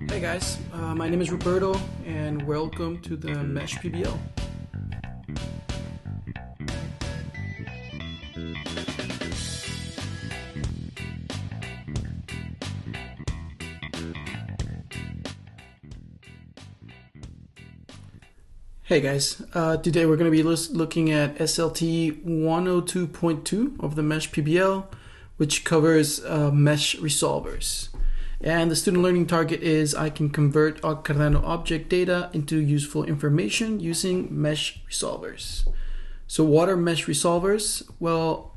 Hey guys, my name is Roberto and welcome to the Mesh PBL. Hey guys, today we're going to be looking at SLT 102.2 of the Mesh PBL, which covers mesh resolvers. And the student learning target is I can convert Cardano object data into useful information using mesh resolvers. So what are mesh resolvers? Well,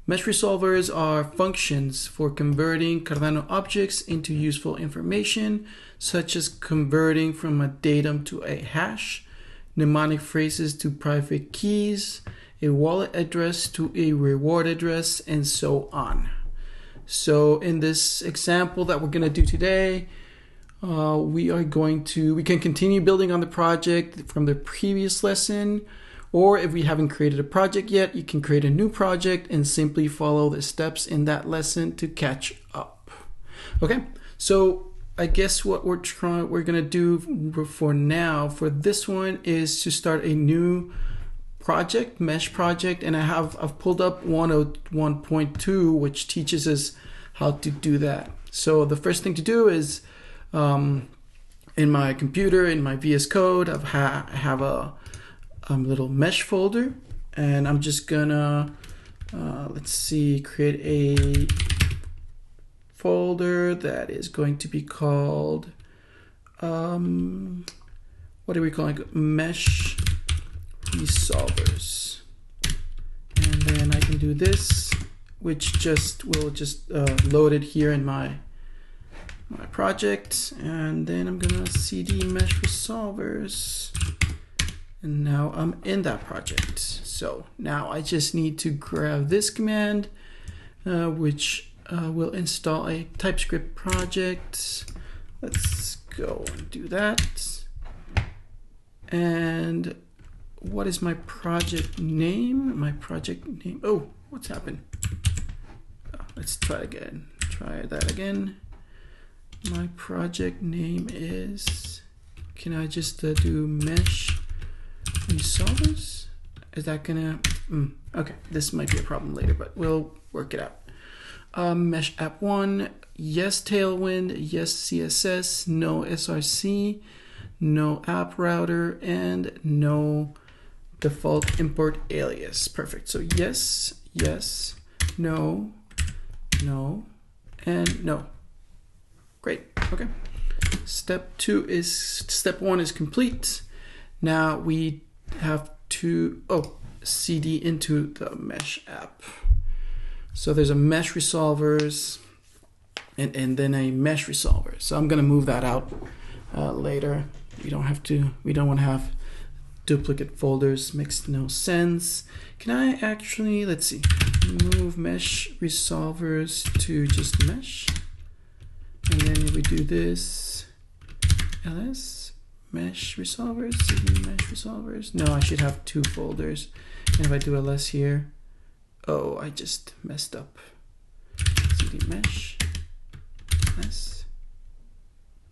mesh resolvers are functions for converting Cardano objects into useful information, such as converting from a datum to a hash, mnemonic phrases to private keys, a wallet address to a reward address, and so on. So in this example that we're going to do today, we can continue building on the project from the previous lesson, or if we haven't created a project yet, you can create a new project and simply follow the steps in that lesson to catch up. Okay, so I guess what we're going to do for now for this one is to start a new project, mesh project, and I've pulled up 101.2, which teaches us how to do that. So the first thing to do is in my computer, in my VS Code, I have a little mesh folder, and I'm just gonna create a folder that is going to be called what are we calling it? Mesh resolvers. And then I can do this, which will just load it here in my project, and then I'm gonna cd mesh resolvers, and now I'm in that project. So now I just need to grab this command, which will install a TypeScript project. Let's go and do that. And what is my project name? Oh, what's happened? Let's try again. Try that again. My project name is, can I just do mesh resolvers? Is that gonna, okay, this might be a problem later, but we'll work it out. Mesh app 1, yes Tailwind, yes CSS, no SRC, no app router, and no default import alias. Perfect. So yes, yes, no, no, and no. Great. Okay. Step 1 is complete. Now we have to cd into the mesh app. So there's a mesh resolvers and then a mesh resolver. So I'm going to move that out later. We don't want to have duplicate folders. Makes no sense. Can I actually, let's see, move mesh resolvers to just mesh? And then if we do this, ls, mesh resolvers, cd mesh resolvers. No, I should have two folders. And if I do ls here, oh, I just messed up. cd mesh, s.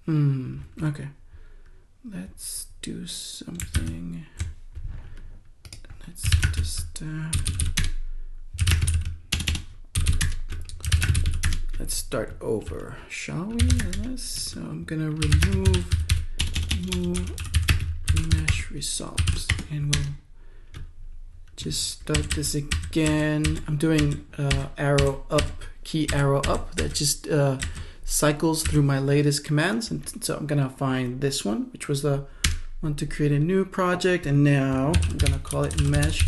Okay. Let's do something. Let's just let's start over, shall we? Yes. So I'm gonna remove mesh resolves, and we'll just start this again. I'm doing arrow up, key arrow up, that just cycles through my latest commands. And so I'm gonna find this one, which was the one to create a new project, and now I'm gonna call it mesh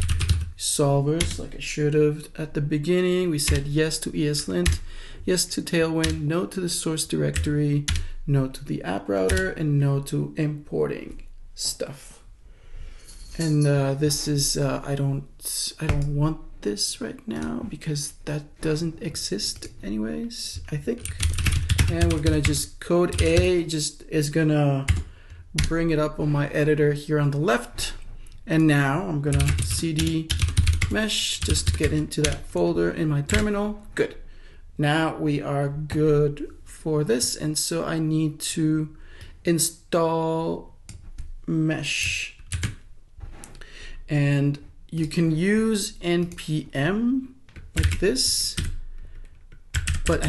solvers, like I should have at the beginning. We said yes to ESLint, yes to Tailwind, no to the source directory, no to the app router, and no to importing stuff. And this is I don't want this right now because that doesn't exist anyways, I think. And we're gonna just code A is gonna bring it up on my editor here on the left. And now I'm gonna cd mesh just to get into that folder in my terminal. Good. Now we are good for this, and so I need to install mesh. And you can use npm like this, but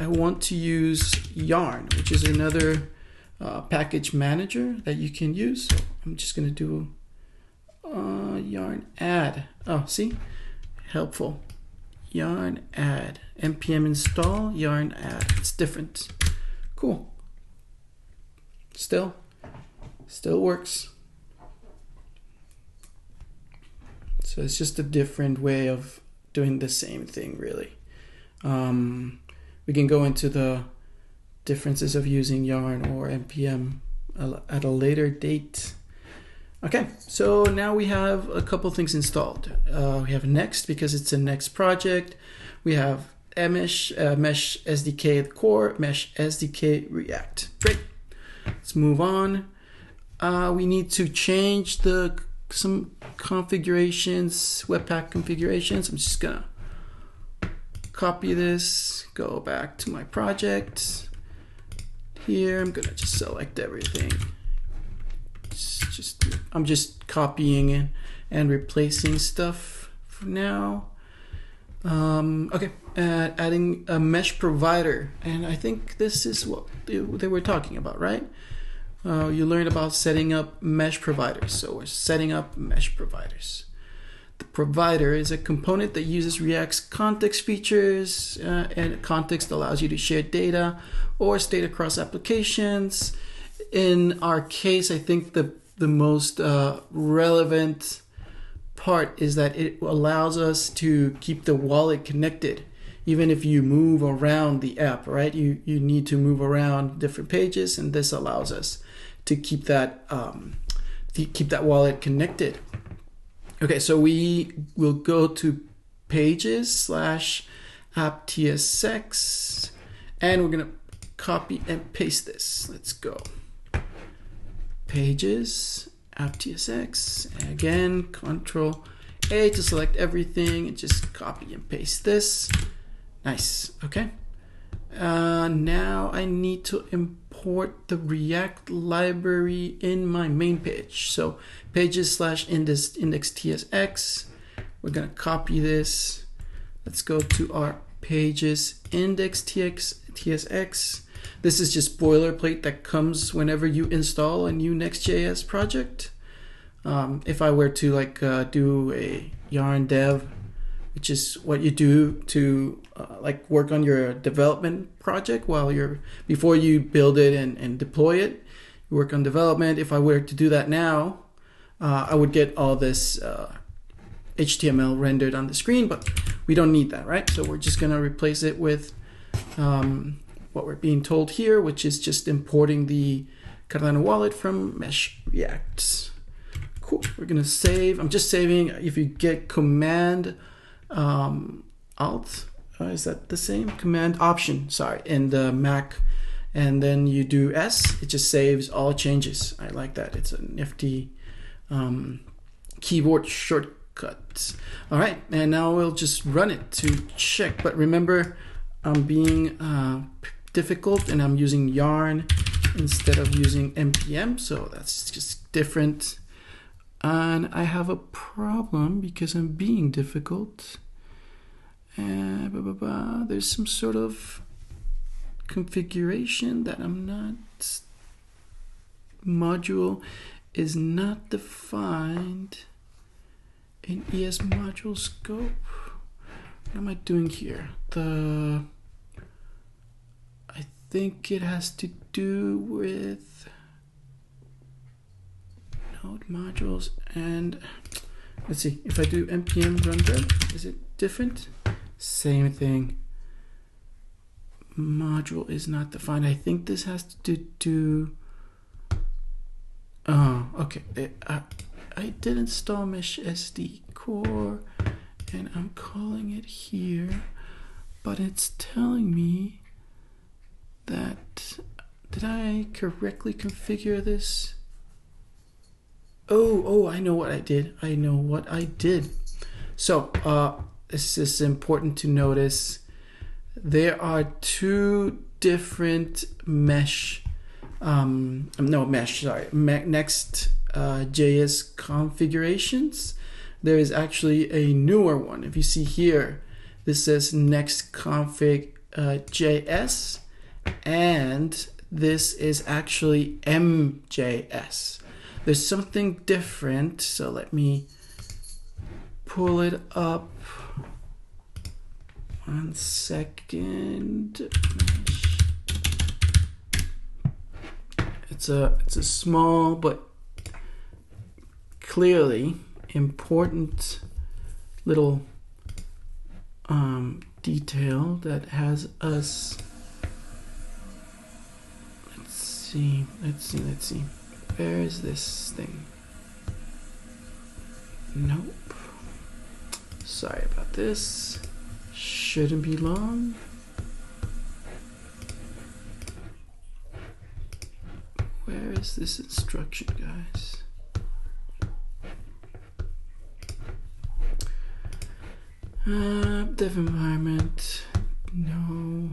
I want to use yarn, which is another package manager that you can use. So I'm just going to do yarn add. Oh, see? Helpful. Yarn add. npm install yarn add. It's different. Cool. Still works. So it's just a different way of doing the same thing, really. We can go into the differences of using yarn or npm at a later date. Okay, so now we have a couple things installed. We have Next because it's a Next project. We have Mesh, Mesh SDK at the core, Mesh SDK React. Great. Let's move on. We need to change some configurations, Webpack configurations. I'm just gonna copy this, go back to my project. Here, I'm gonna just select everything. I'm just copying it and replacing stuff for now. Okay, adding a mesh provider, and I think this is what they were talking about, right? You learned about setting up mesh providers, so we're setting up mesh providers. The provider is a component that uses React's context features, and context allows you to share data or state across applications. In our case, I think the most relevant part is that it allows us to keep the wallet connected. Even if you move around the app, right? You need to move around different pages, and this allows us to keep that wallet connected. Okay, so we will go to pages/apptsx, and we're gonna copy and paste this. Let's go. Pages, apptsx, again, Control A to select everything, and just copy and paste this. Nice, okay. Now I need to import the React library in my main page. So pages/index.tsx. We're gonna copy this. Let's go to our pages index.tsx. This is just boilerplate that comes whenever you install a new Next.js project. If I were to do a yarn dev, which is what you do to work on your development project before you build it and deploy it, you work on development. If I were to do that now, I would get all this HTML rendered on the screen, but we don't need that, right? So we're just gonna replace it with what we're being told here, which is just importing the Cardano wallet from Mesh React. Cool, we're gonna save. I'm just saving. If you get Command Alt, is that the same? Command Option, sorry, in the Mac, and then you do S, it just saves all changes. I like that. It's a nifty keyboard shortcut. All right, and now we'll just run it to check. But remember, I'm being difficult, and I'm using yarn instead of using npm, so that's just different. And I have a problem because I'm being difficult. There's some sort of configuration that I'm not. Module is not defined in ES module scope. What am I doing here? I think it has to do with node modules, and let's see, if I do npm run dev, is it different? Same thing. Module is not defined. I think this has to do. Oh, okay. I did install Mesh SD core, and I'm calling it here, but it's telling me that, did I correctly configure this? Oh, I know what I did. So, this is important to notice. There are two different mesh, next JS configurations. There is actually a newer one. If you see here, this says next config JS, and this is actually MJS. There's something different, so let me pull it up. 1 second. It's a small but clearly important little detail that has us. Let's see. Where is this thing? Nope. Sorry about this. Shouldn't be long. Where is this instruction, guys? Dev environment. No.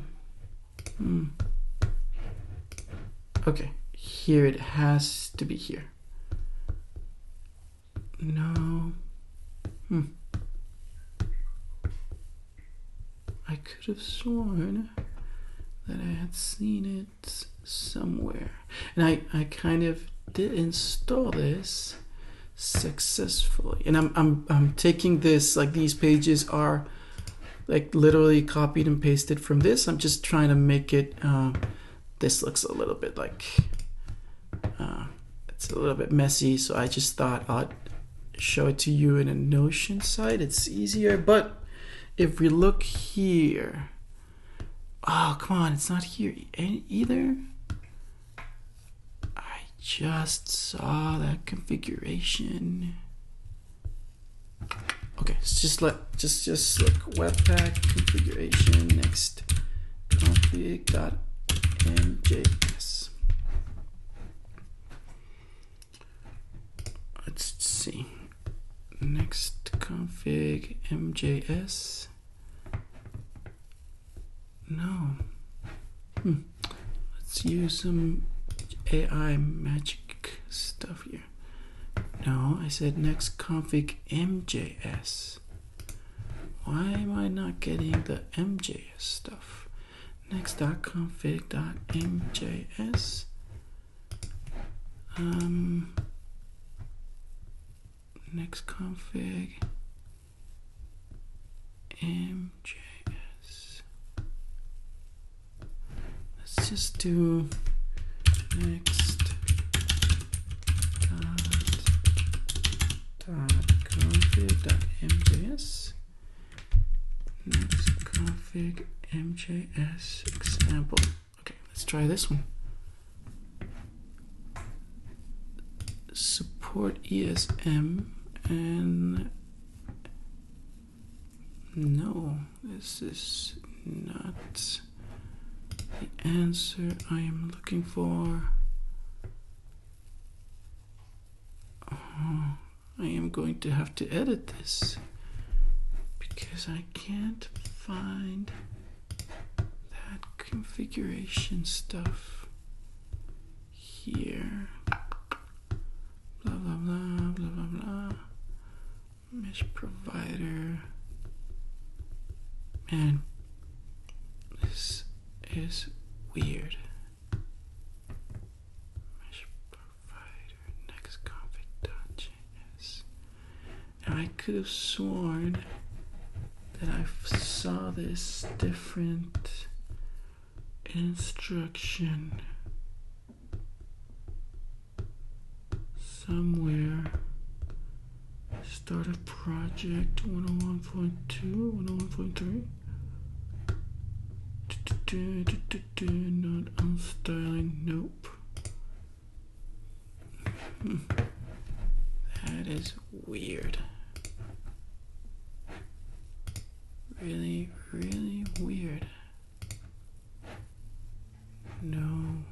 Okay, here it has to be here. No. I could have sworn that I had seen it somewhere. And I kind of did install this successfully. And I'm taking this, like these pages are like literally copied and pasted from this. I'm just trying to make it, this looks a little bit like, it's a little bit messy. So I just thought I'd show it to you in a Notion site. It's easier, but if we look here, oh, come on, it's not here either. I just saw that configuration. Okay, so just look webpack configuration next config.mjs. Let's see. Next config MJS. No. Let's use some AI magic stuff here. No, I said next config MJS. Why am I not getting the MJS stuff? Next.config.mjs. Next config MJS. Let's just do next.config.mjs. Next config MJS example. Okay, let's try this one. Support ESM, and no, this is not the answer I am looking for. Oh, I am going to have to edit this because I can't find that configuration stuff here. Blah, blah, blah, blah, blah, blah. Mesh provider. Man, this is weird. Mesh provider, next config.js. And I could have sworn that I saw this different instruction somewhere. Start a project 101.2, 101.3. Not unstyling, nope. That is weird. Really, really weird. No.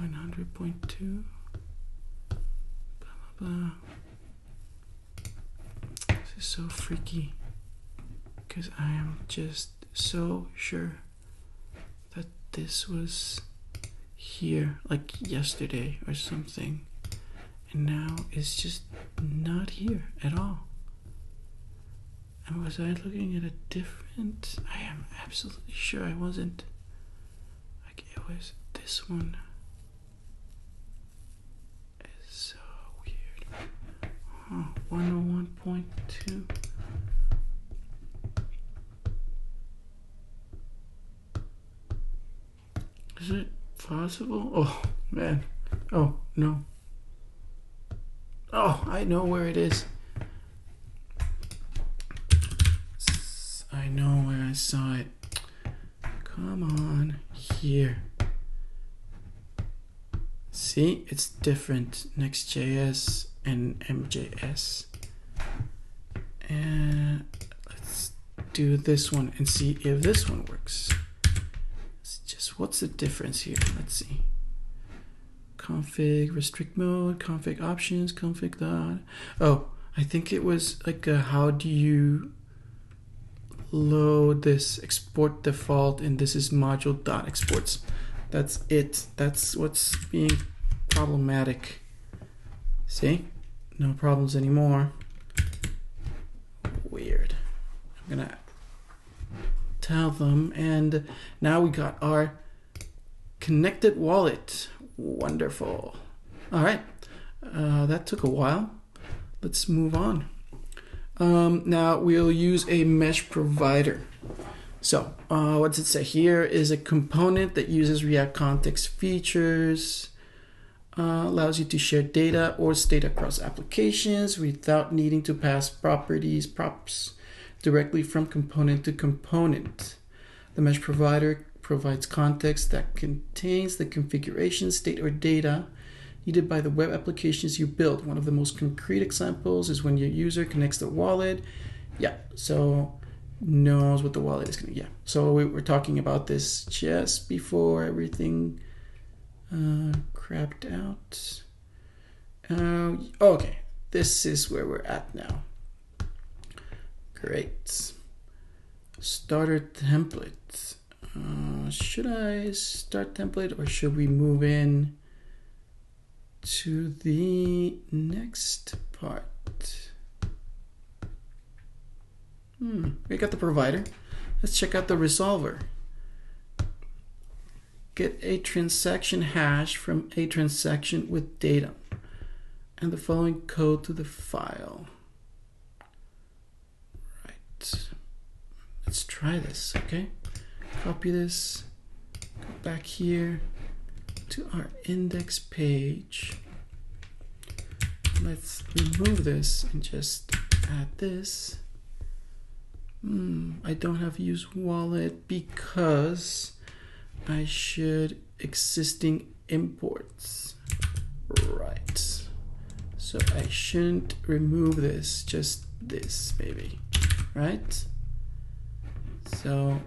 100.2. Blah, blah, blah. This is so freaky because I am just so sure this was here like yesterday or something, and now it's just not here at all. And was I looking at a different? I am absolutely sure I wasn't. Like, it was this one. It's so weird. 101.2. Is it possible? Oh man. Oh no. Oh, I know where it is. I know where I saw it. Come on, here. See, it's different. Next.js and MJS. And let's do this one and see if this one works. It's just, what's the difference here? Let's see. Config restrict mode, config options, config dot. Oh, I think it was like a, how do you load this export default, and this is module dot exports. That's it. That's what's being problematic. See, no problems anymore. Weird. I'm gonna tell them, and now we got our connected wallet. Wonderful. All right, that took a while. Let's move on. Now we'll use a mesh provider. So what does it say? Here is a component that uses React context features, allows you to share data or state across applications without needing to pass props directly from component to component. The mesh provider provides context that contains the configuration, state, or data needed by the web applications you build. One of the most concrete examples is when your user connects the wallet. Yeah, so knows what the wallet is going to. Yeah, so we were talking about this just before everything crapped out. Okay, this is where we're at now. Great. Starter template. Should I start template, or should we move in to the next part? We got the provider. Let's check out the resolver. Get a transaction hash from a transaction with datum and the following code to the file. Right. Let's try this, okay? Copy this, go back here to our index page. Let's remove this and just add this. I don't have use wallet because I should existing imports. Right. So I shouldn't remove this, just this maybe, right? So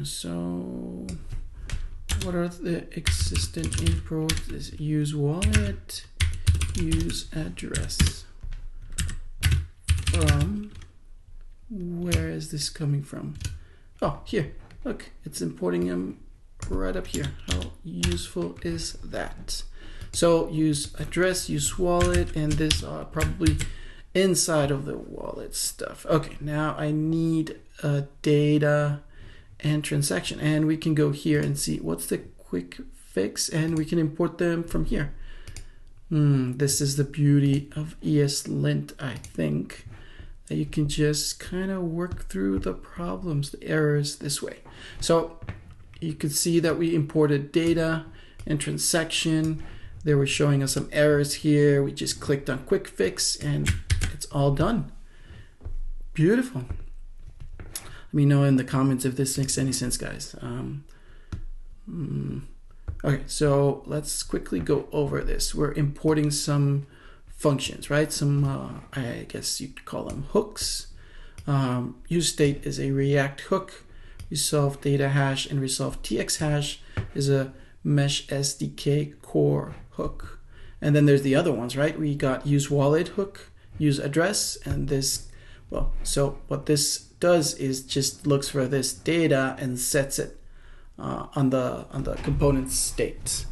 so what are the existing imports? Is use wallet, use address. From where is this coming from? Oh, here. Look, it's importing them right up here. How useful is that? So use address, use wallet, and this are probably inside of the wallet stuff. Okay, now I need data and transaction, and we can go here and see what's the quick fix, and we can import them from here. This is the beauty of ESLint, I think, that you can just kind of work through the problems, the errors this way. So you could see that we imported data and transaction. They were showing us some errors here. We just clicked on quick fix and it's all done. Beautiful. Let me know in the comments if this makes any sense, guys. Okay, so let's quickly go over this. We're importing some functions, right? Some, I guess you'd call them hooks. useState is a React hook. Resolve data hash and resolve TX hash is a mesh SDK core hook. And then there's the other ones, right? We got use wallet hook, use address, and this Well, so what this does is just looks for this data and sets it on the component state.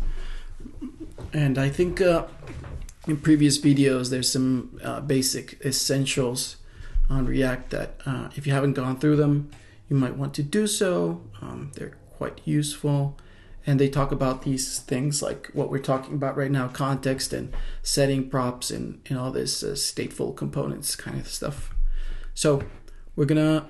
And I think in previous videos there's some basic essentials on React that if you haven't gone through them, you might want to do so. They're quite useful, and they talk about these things like what we're talking about right now, context and setting props and all this stateful components kind of stuff. So we're gonna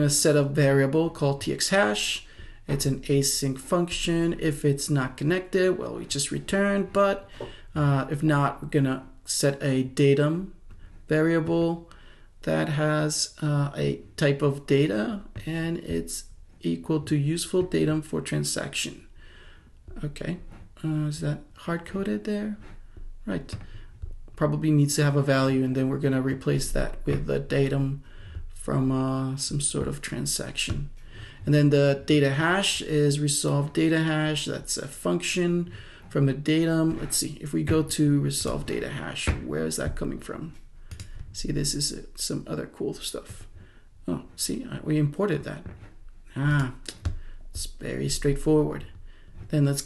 set a variable called txHash. It's an async function. If it's not connected, well, we just return, but if not, we're gonna set a datum variable that has a type of data, and it's equal to useful datum for transaction. Okay, is that hard-coded there? Right, probably needs to have a value, and then we're gonna replace that with the datum from some sort of transaction. And then the data hash is resolve data hash. That's a function from the datum. Let's see, if we go to resolve data hash, where is that coming from? See, this is some other cool stuff. Oh, see, we imported that. It's very straightforward. Then let's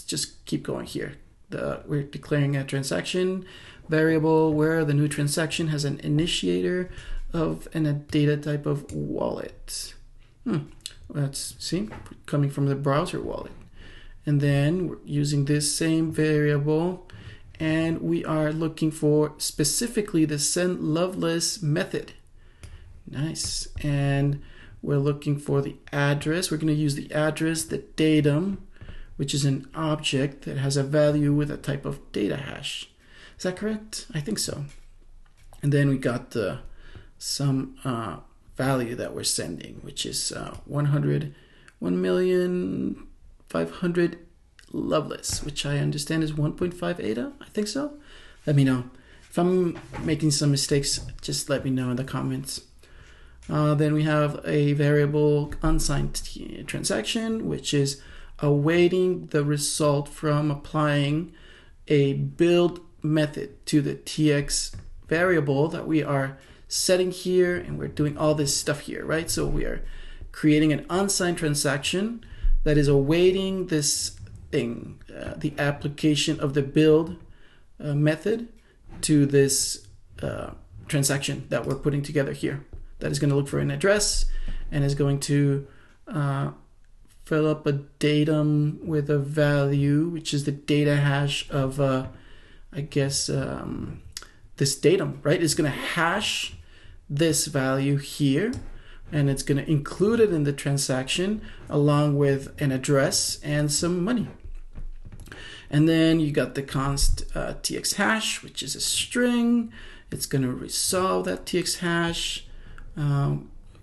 just keep going here. We're declaring a transaction variable where the new transaction has an initiator of and a data type of wallet. Let's see, coming from the browser wallet. And then we're using this same variable, and we are looking for specifically the send loveless method. Nice. And we're looking for the address. We're going to use the address, the datum, which is an object that has a value with a type of data hash. Is that correct? I think so. And then we got some value that we're sending, which is 1,500,000 loveless, which I understand is 1.5 ADA. I think so. Let me know. If I'm making some mistakes, just let me know in the comments. Then we have a variable unsigned transaction, which is awaiting the result from applying a build method to the tx variable that we are setting here, and we're doing all this stuff here, right? So we are creating an unsigned transaction that is awaiting this thing, the application of the build method to this transaction that we're putting together here. That is going to look for an address and is going to fill up a datum with a value, which is the data hash of, I guess, this datum, right? It's going to hash this value here, and it's going to include it in the transaction along with an address and some money. And then you got the const txHash, which is a string. It's going to resolve that txHash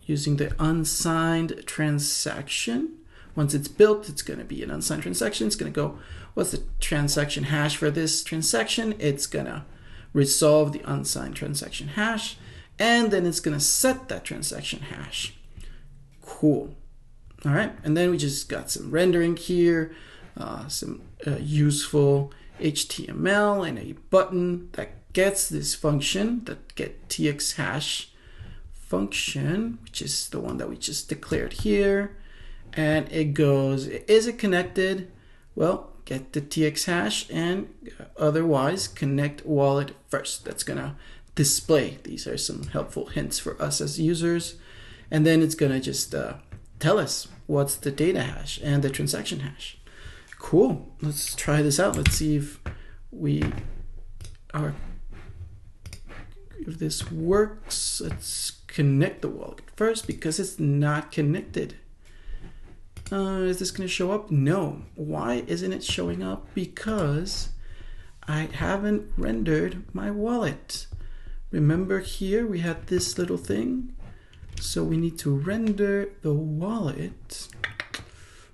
using the unsigned transaction. Once it's built, it's going to be an unsigned transaction. It's going to go, what's the transaction hash for this transaction? It's going to resolve the unsigned transaction hash, and then it's going to set that transaction hash. Cool. All right, and then we just got some rendering here, some useful HTML and a button that gets this function, that get txHash function, which is the one that we just declared here. And it goes, is it connected? Well, get the txHash, and otherwise connect wallet first. That's gonna display. These are some helpful hints for us as users. And then it's gonna just tell us what's the data hash and the transaction hash. Cool. Let's try this out. Let's see if if this works. Let's connect the wallet first because it's not connected. Is this going to show up? No. Why isn't it showing up? Because I haven't rendered my wallet. Remember here we had this little thing. So we need to render the wallet.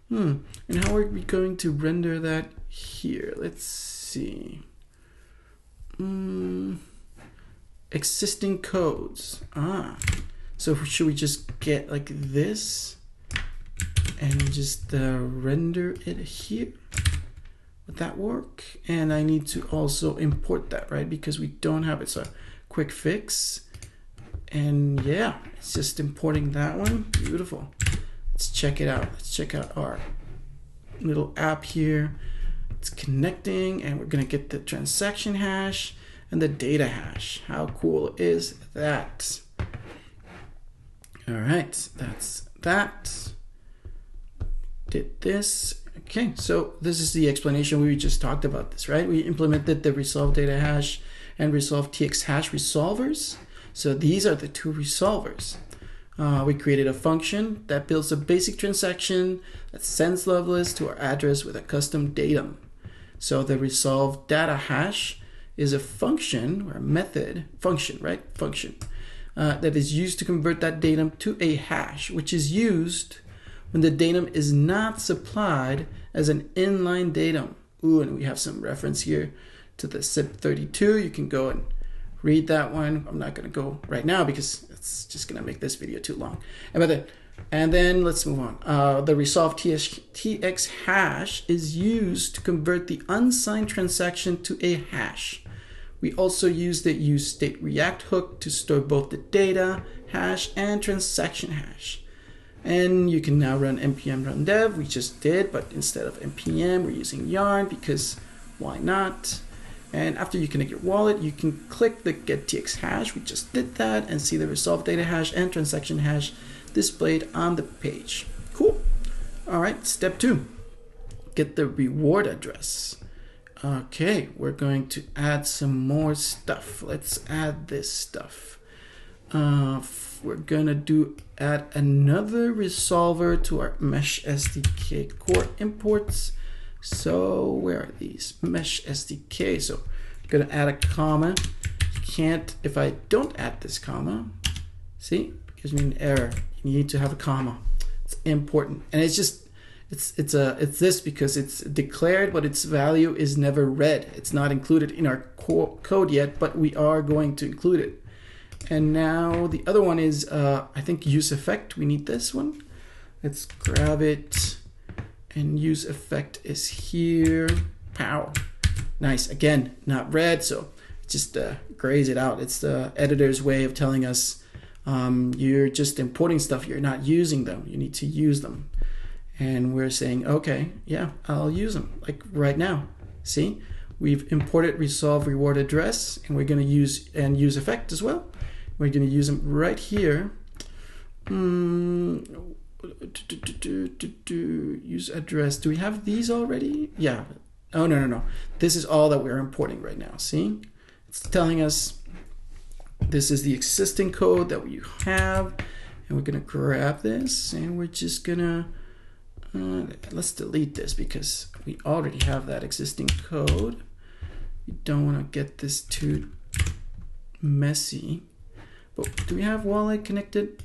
And how are we going to render that here? Let's see. Existing codes. So should we just get like this and just render it here? Would that work? And I need to also import that, right? Because we don't have it. So quick fix, And yeah, it's just importing that one. Beautiful. Let's check it out. Let's check out our little app here. It's connecting, and we're going to get the transaction hash and the data hash. How cool is that? All right, that's that. Did this. Okay, so this is the explanation. We just talked about this, right? We implemented the resolve data hash and resolve TX hash resolvers. So these are the two resolvers. We created a function that builds a basic transaction that sends Loveless to our address with a custom datum. So the resolve data hash is a function or a method, function, right? Function that is used to convert that datum to a hash, which is used when the datum is not supplied as an inline datum. Ooh, and we have some reference here to the SIP32. You can go and read that one. I'm not going to go right now because it's just going to make this video too long. And then let's move on. The resolve TX hash is used to convert the unsigned transaction to a hash. We also use the useStateReact hook to store both the data hash and transaction hash. And you can now run npm run dev. We just did, but instead of npm, we're using yarn because why not? And after you connect your wallet, you can click the get TX hash. We just did that and see the resolve data hash and transaction hash displayed on the page. Cool. All right, step 2, get the reward address. Okay, we're going to add some more stuff. Let's add this stuff. We're gonna add another resolver to our Mesh SDK core imports. So where are these? Mesh SDK. So I'm gonna add a comma. Can't, if I don't add this comma, see, it gives me an error. You need to have a comma. It's important, and it's just it's this because it's declared, but its value is never read. It's not included in our code yet, but we are going to include it. And now the other one is I think use effect. We need this one. Let's grab it, and use effect is here. Pow. Nice. Again, not read, so just graze it out. It's the editor's way of telling us you're just importing stuff, you're not using them. You need to use them. And we're saying, okay, yeah, I'll use them, like right now. See, we've imported resolve reward address, and we're going to use effect as well. We're going to use them right here. Use address. Do we have these already? Yeah. Oh, no. This is all that we're importing right now. See, it's telling us this is the existing code that we have, and we're going to grab this, and we're just going to let's delete this because we already have that existing code. We don't want to get this too messy. But do we have wallet connected?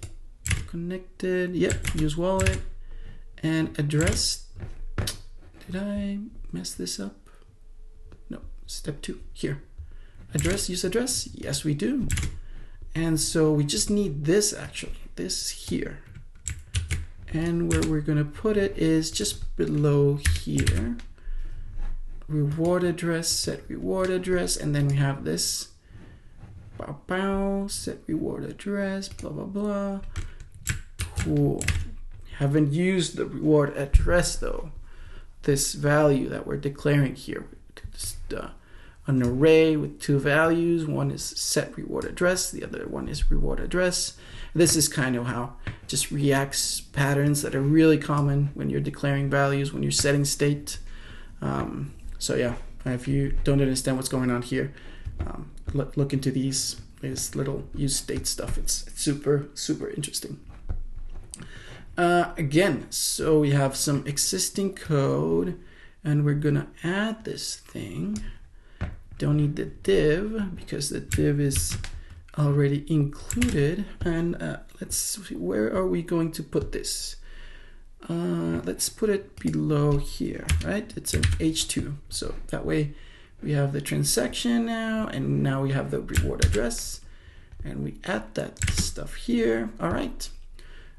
Connected. Yep. Use wallet and address. Did I mess this up? No. Step 2 here. Address. Use address. Yes, we do. And so we just need this actually. This here. And where we're going to put it is just below here. Reward address, set reward address, and then we have this. Bow, bow, set reward address, blah, blah, blah. Cool. Haven't used the reward address though. This value that we're declaring here. Just an array with 2 values. One is set reward address, the other one is reward address. This is kind of how just React's patterns that are really common when you're declaring values, when you're setting state. So yeah, if you don't understand what's going on here, look into this little use state stuff. It's super, super interesting. Again, so we have some existing code, and we're gonna add this thing. Don't need the div because the div is already included. And let's see, where are we going to put this? Let's put it below here, right? It's an H2, so that way we have the transaction now, and now we have the reward address, and we add that stuff here. All right,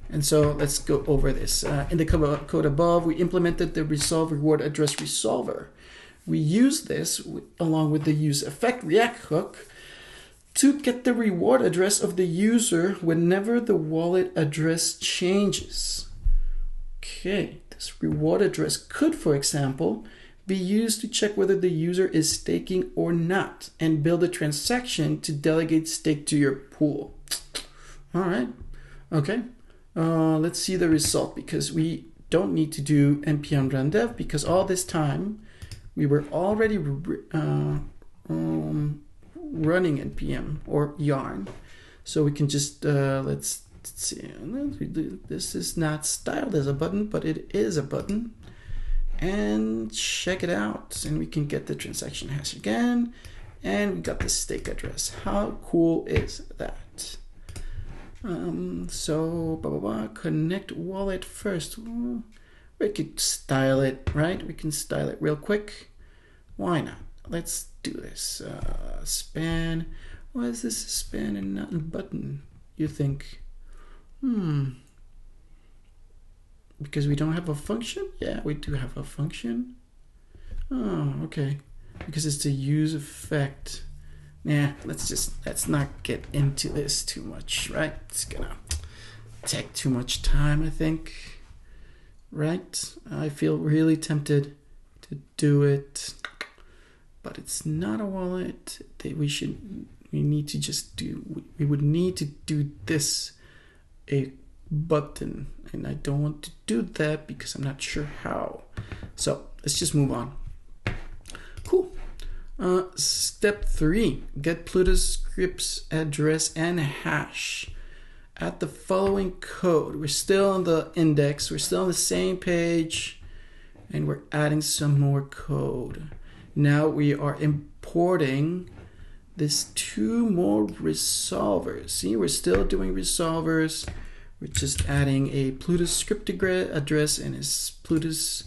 and so let's go over this. In the code above, we implemented the resolve reward address resolver. We use this along with the use effect React hook to get the reward address of the user whenever the wallet address changes. Okay, this reward address could, for example, be used to check whether the user is staking or not and build a transaction to delegate stake to your pool. All right, okay. Let's see the result, because we don't need to do npm run dev, because all this time we were already running npm or yarn. So we can just, let's see, this is not styled as a button, but it is a button. And check it out, and we can get the transaction hash again, and we got the stake address. How cool is that? So connect wallet first. We could style it, right? We can style it real quick. Why not? Let's do this. Span. Why is this a span and not a button, you think? Because we don't have a function? Yeah, we do have a function. Oh, okay. Because it's a use effect. Nah, let's not get into this too much, right? It's gonna take too much time, I think. Right? I feel really tempted to do it, but it's not a wallet. We would need to do this, a button, and I don't want to do that because I'm not sure how. So let's just move on. Cool. Step 3, get Pluto script's address and hash. Add the following code. We're still on the index, we're still on the same page, and we're adding some more code. Now we are importing this 2 more resolvers. See, we're still doing resolvers. We're just adding a Pluto script address and his Pluto's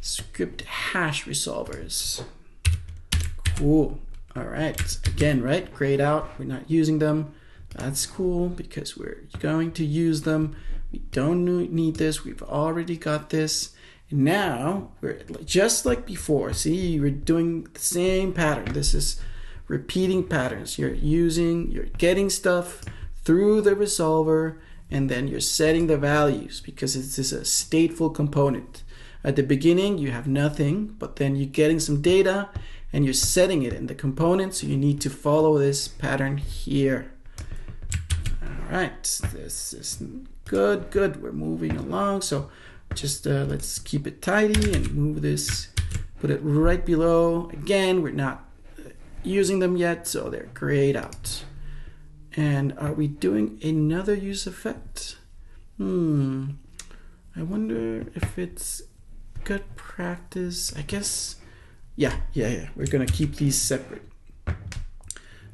script hash resolvers. Cool. All right. Again, right? Grayed out. We're not using them. That's cool because we're going to use them. We don't need this. We've already got this. And now we're just like before. See, we're doing the same pattern. This is repeating patterns. You're getting stuff through the resolver, and then you're setting the values because this is a stateful component. At the beginning, you have nothing, but then you're getting some data and you're setting it in the component. So you need to follow this pattern here. All right, this is good. We're moving along. So just let's keep it tidy and move this, put it right below. Again, we're not using them yet, so they're grayed out. And are we doing another use effect? I wonder if it's good practice. I guess, yeah. We're gonna keep these separate.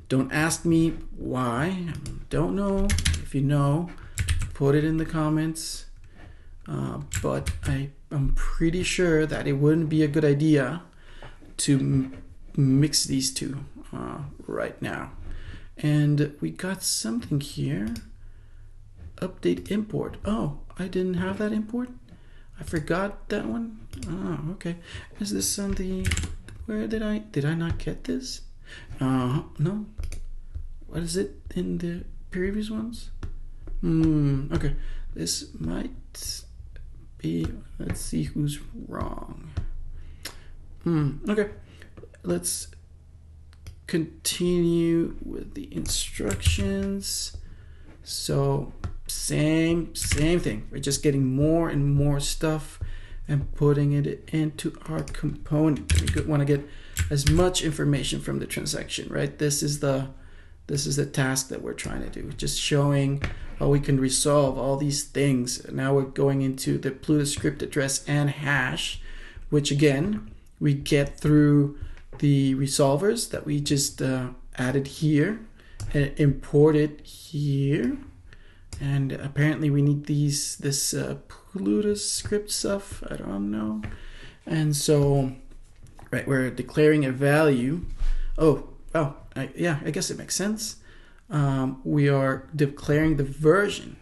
Don't ask me why. Don't know. If you know, put it in the comments. But I'm pretty sure that it wouldn't be a good idea to mix these two right now. And we got something here. Update import. Oh, I didn't have that import. I forgot that one. Oh, okay. Is this on the? Where did I not get this? No. What is it in the previous ones? Okay. This might be. Let's see who's wrong. Okay. Let's continue with the instructions. So same thing. We're just getting more and more stuff and putting it into our component. We want to get as much information from the transaction, right? This is the task that we're trying to do, just showing how we can resolve all these things. Now we're going into the Pluto script address and hash, which again we get through the resolvers that we just added here and imported here. And apparently we need this Pluto script stuff. I don't know. And so, right, we're declaring a value. I guess it makes sense. We are declaring the version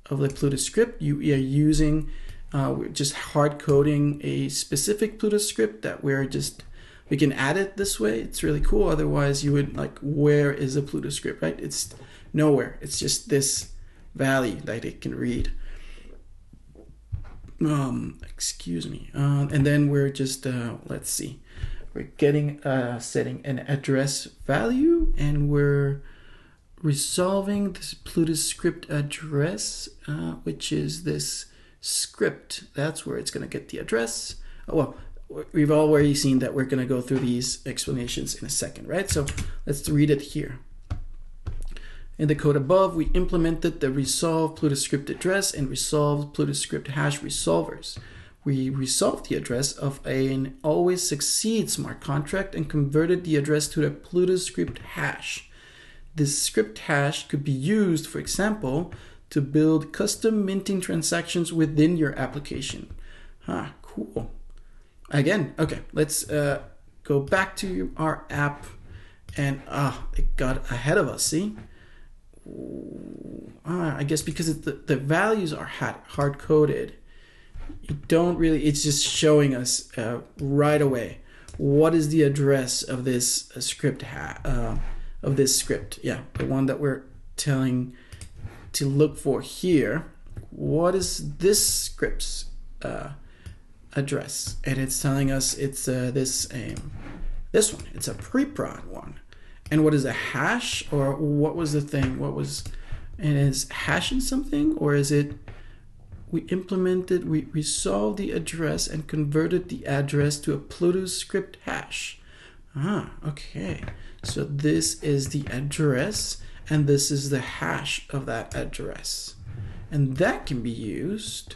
of the Pluto script. We are using, we're just hard coding a specific Pluto script that we're just we can add it this way. It's really cool. Otherwise, you would like, where is a Pluto script, right? It's nowhere. It's just this value that it can read. Excuse me. And then we're just, let's see. We're getting, setting an address value, and we're resolving this Pluto script address, which is this script. That's where it's going to get the address. Well, we've already seen that we're going to go through these explanations in a second, right? So let's read it here. In the code above, we implemented the resolve Pluto script address and resolve Pluto script hash resolvers. We resolved the address of an always succeed smart contract and converted the address to the Pluto script hash. This script hash could be used, for example, to build custom minting transactions within your application. Cool. Again, okay, let's go back to our app, and it got ahead of us, see? I guess because the values are hard-coded, you don't really, it's just showing us right away what is the address of this script, of this script. Yeah, the one that we're telling to look for here. What is this script's address? And it's telling us it's this one. It's a pre-prod one. And what is a hash, or what was the thing? And is hashing something, or is it we resolved the address and converted the address to a Pluto script hash? Okay. So this is the address, and this is the hash of that address. And that can be used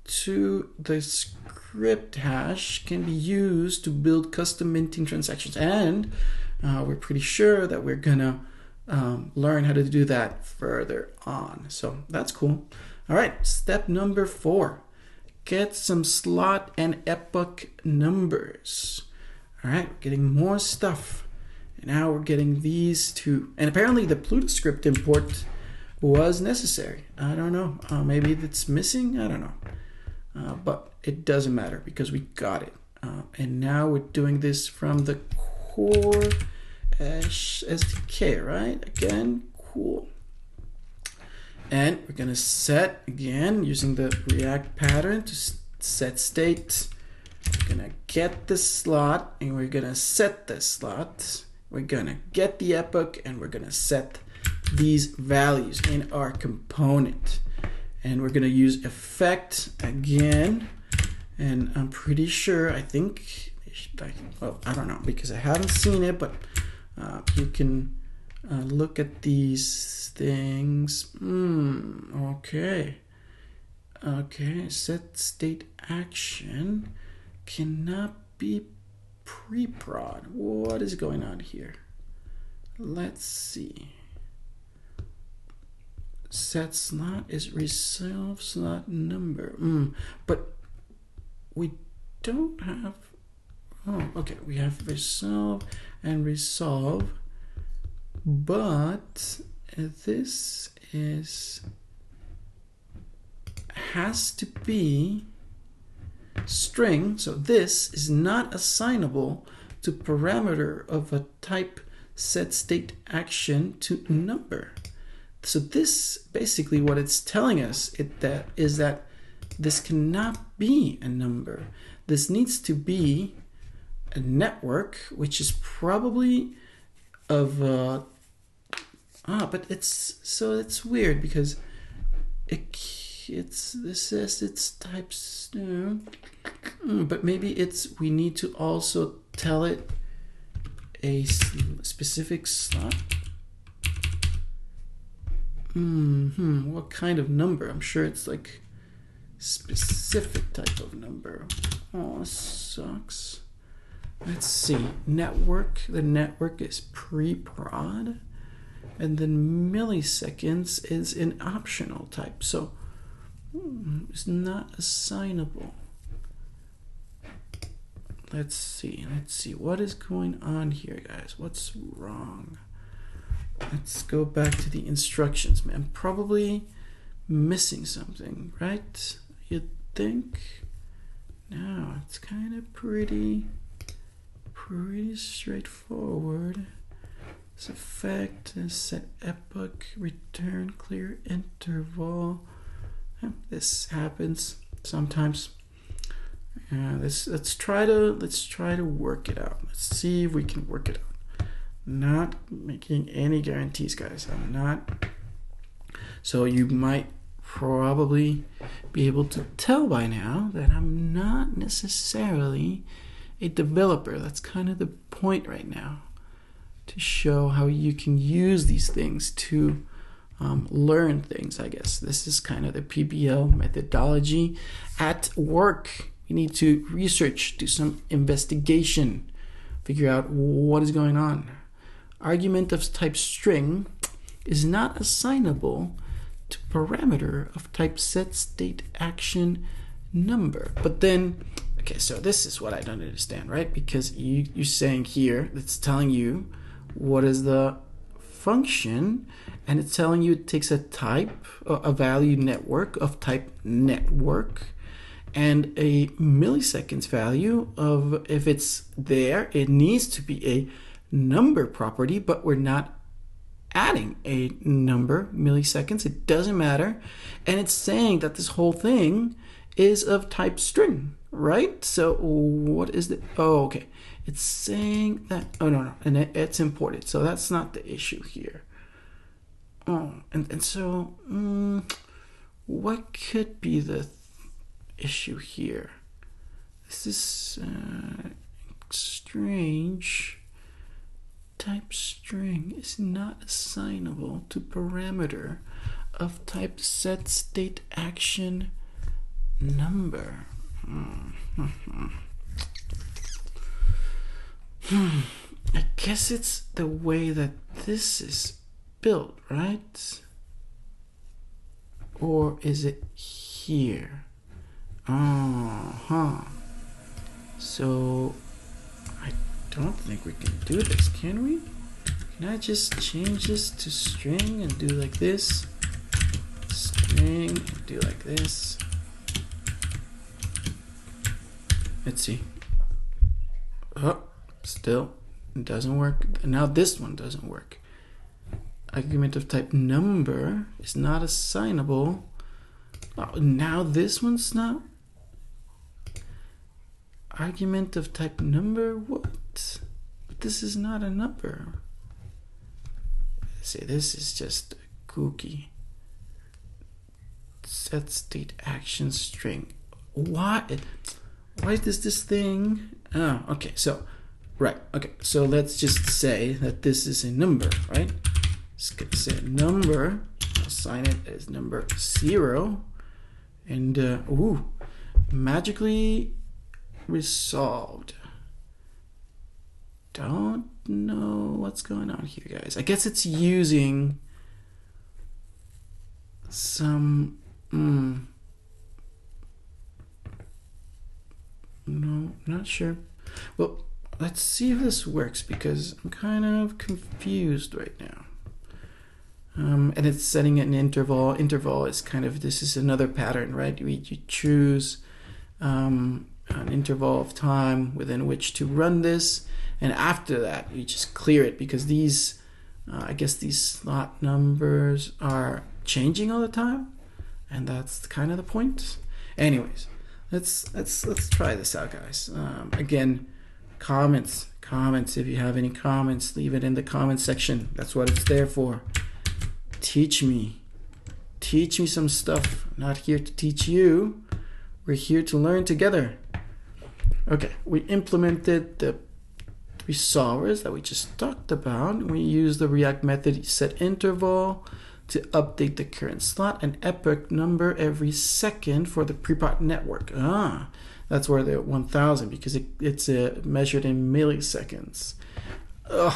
to, the script hash can be used to build custom minting transactions. And we're pretty sure that we're gonna learn how to do that further on. So that's cool. All right, step number 4. Get some slot and epoch numbers. All right, we're getting more stuff. And now we're getting these two. And apparently the Pluto script import was necessary. I don't know. Maybe it's missing. I don't know. But it doesn't matter because we got it. And now we're doing this from the core SDK, right? Again, cool. And we're going to set, again, using the React pattern to set state. We're going to get the slot, and we're going to set the slot. We're going to get the epoch, and we're going to set these values in our component. And we're going to use effect again. And I'm pretty sure, I think, well, I don't know because I haven't seen it, but you can look at these things. Okay. Okay, set state action cannot be pre-prod. What is going on here? Let's see. Set slot is resolve slot number. But we don't have, okay, we have resolve and resolve, but this has to be string, so this is not assignable to parameter of a type set state action to number. So this basically what it's telling us is that this cannot be a number. This needs to be a network, which is probably of but it's weird because this says it's types, but maybe we need to also tell it a specific slot. What kind of number? I'm sure it's like specific type of number. Oh, this sucks. Let's see. Network. The network is pre-prod, and then milliseconds is an optional type. So it's not assignable. Let's see. What is going on here, guys? What's wrong? Let's go back to the instructions. I'm probably missing something, right? You'd think? Now it's kind of pretty straightforward. This effect is set epoch, return, clear interval. This happens sometimes. Let's try to work it out. Let's see if we can work it out. Not making any guarantees, guys. I'm not. So you might probably be able to tell by now that I'm not necessarily a developer. That's kind of the point right now, to show how you can use these things to learn things, I guess. This is kind of the PBL methodology at work. You need to research, do some investigation, figure out what is going on. Argument of type string is not assignable to parameter of type set state action number. But then, okay, so this is what I don't understand, right? Because you're saying here, it's telling you what is the function, and it's telling you it takes a type, a value network of type network, and a milliseconds value of, if it's there, it needs to be a number property, but we're not adding a number, milliseconds, it doesn't matter. And it's saying that this whole thing is of type string, right? So what is the, oh, okay. It's saying that, oh, no, and it's imported. So that's not the issue here. Oh, and so what could be the issue here? This is strange. Type string is not assignable to parameter of type set state action number. I guess it's the way that this is built, right? Or is it here? So I don't think we can do this, can we? Can I just change this to string and do like this? String and do like this. Let's see. Oh, still it doesn't work. Now this one doesn't work. Argument of type number is not assignable. Oh, now this one's not. Argument of type number, what? But this is not a number. See, this is just kooky. Set state action string. Why does this thing? Oh, okay, so, right, okay, so let's just say that this is a number, right? Just gonna say a number, assign it as number 0, and magically resolved. Don't know what's going on here, guys. I guess it's using some no, not sure. Well, let's see if this works, because I'm kind of confused right now. And it's setting an interval. Interval is kind of, this is another pattern, right? You choose an interval of time within which to run this, and after that you just clear it, because these I guess these slot numbers are changing all the time, and that's kind of the point. Anyways, let's try this out, guys. Again, comments, if you have any comments, leave it in the comment section. That's what it's there for. Teach me some stuff. I'm not here to teach you, we're here to learn together. Okay, we implemented the resolvers that we just talked about. We use the React method set interval to update the current slot and epoch number every second for the prepot network. That's where the 1000, because it's measured in milliseconds.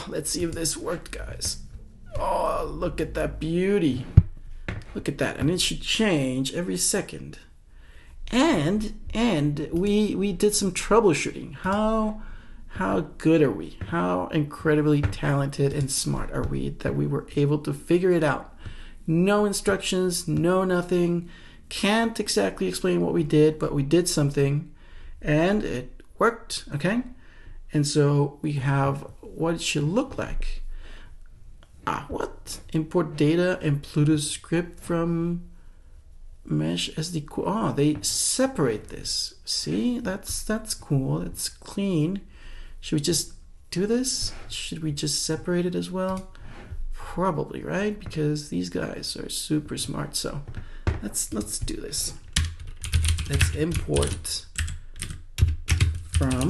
Let's see if this worked, guys. Oh, look at that beauty. Look at that. And it should change every second. And we did some troubleshooting. How good are we? How incredibly talented and smart are we that we were able to figure it out? No instructions, no nothing. Can't exactly explain what we did, but we did something. and it worked, okay? And so we have what it should look like. What? Import data and Pluto script from mesh SD. Oh, they separate this. See, that's cool. It's clean. Should we just do this? Should we just separate it as well? Probably, right? Because these guys are super smart. So let's do this. Let's import from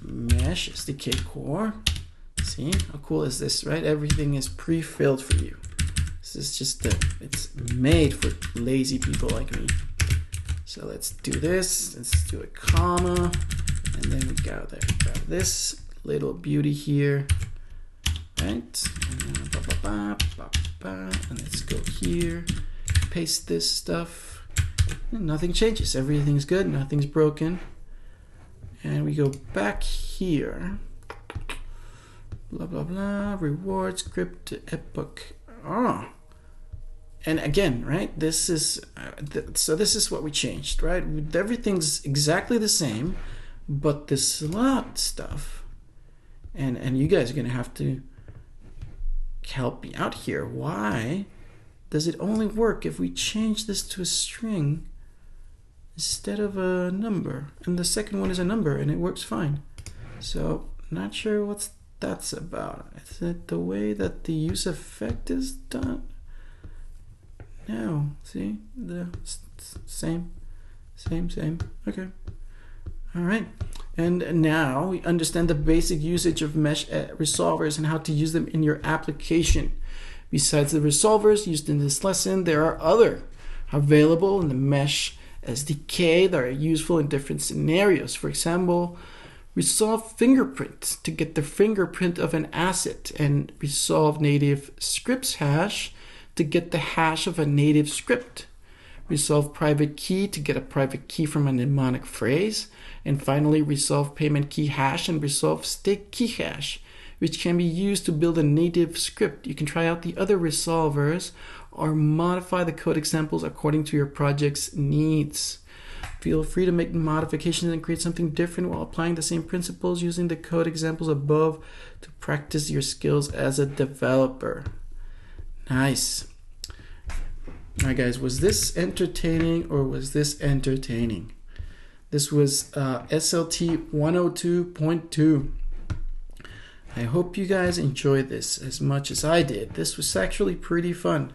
mesh SDK core. See how cool is this, right? Everything is pre-filled for you. This is just it's made for lazy people like me. So let's do this. Let's do a comma, and then we got this little beauty here, right? And let's go here, paste this stuff. And nothing changes. Everything's good. Nothing's broken. And we go back here. Blah, blah, blah, reward, script, epoch. Oh. And again, right, this is, so this is what we changed, right? Everything's exactly the same, but the slot stuff, and you guys are going to have to help me out here. Why does it only work if we change this to a string instead of a number? And the second one is a number, and it works fine. So, not sure what's that's about. Is it the way that the use effect is done? No, see, the same. Okay, all right. And now we understand the basic usage of mesh resolvers and how to use them in your application. Besides the resolvers used in this lesson, there are other available in the mesh SDK that are useful in different scenarios. For example, resolve fingerprint to get the fingerprint of an asset, and resolve native scripts hash to get the hash of a native script. Resolve private key to get a private key from a mnemonic phrase. And finally, resolve payment key hash and resolve stake key hash, which can be used to build a native script. You can try out the other resolvers or modify the code examples according to your project's needs. Feel free to make modifications and create something different while applying the same principles using the code examples above to practice your skills as a developer. Nice. All right, guys, was this entertaining or was this entertaining? This was SLT 102.2. I hope you guys enjoyed this as much as I did. This was actually pretty fun,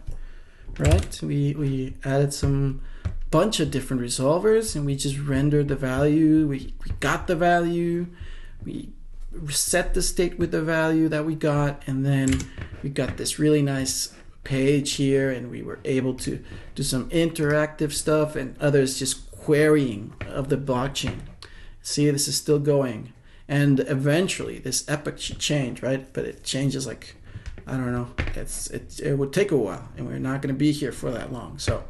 right? We added some bunch of different resolvers and we just rendered the value. We got the value. We set the state with the value that we got, and then we got this really nice page here, and we were able to do some interactive stuff and others just querying of the blockchain. See, this is still going, and eventually this epoch should change, right? But it changes like, I don't know, it would take a while, and we're not going to be here for that long. So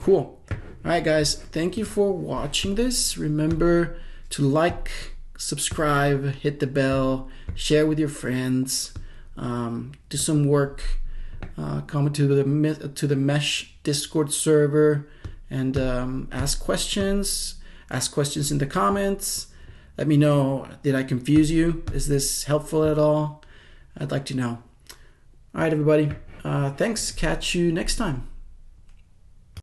cool. All right, guys, thank you for watching this. Remember to like, subscribe, hit the bell, share with your friends, do some work, come to the Mesh Discord server, and ask questions in the comments. Let me know, did I confuse you? Is this helpful at all? I'd like to know. All right, everybody. Thanks. Catch you next time.